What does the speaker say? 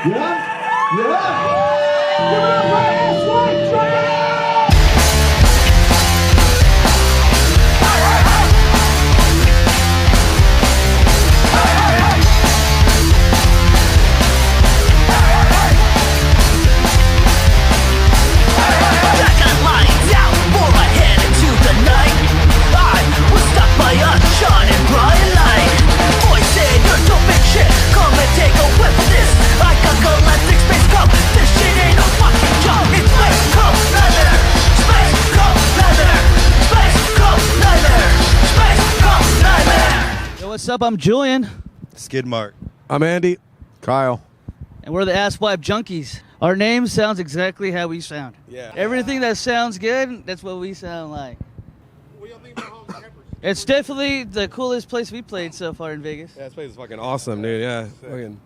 Yeah. Give it up for Ass Wipe Junkies! What's up? I'm Julian. Skid Mark. I'm Andy. Kyle. And we're the Ass Wipe Junkies. Our name sounds exactly how we sound. Yeah. Everything that sounds good, that's what we sound like. What do you think about Hogs Heifers? It's definitely the coolest place we played so far in Vegas. Yeah, this place is fucking awesome, dude. Yeah. Fucking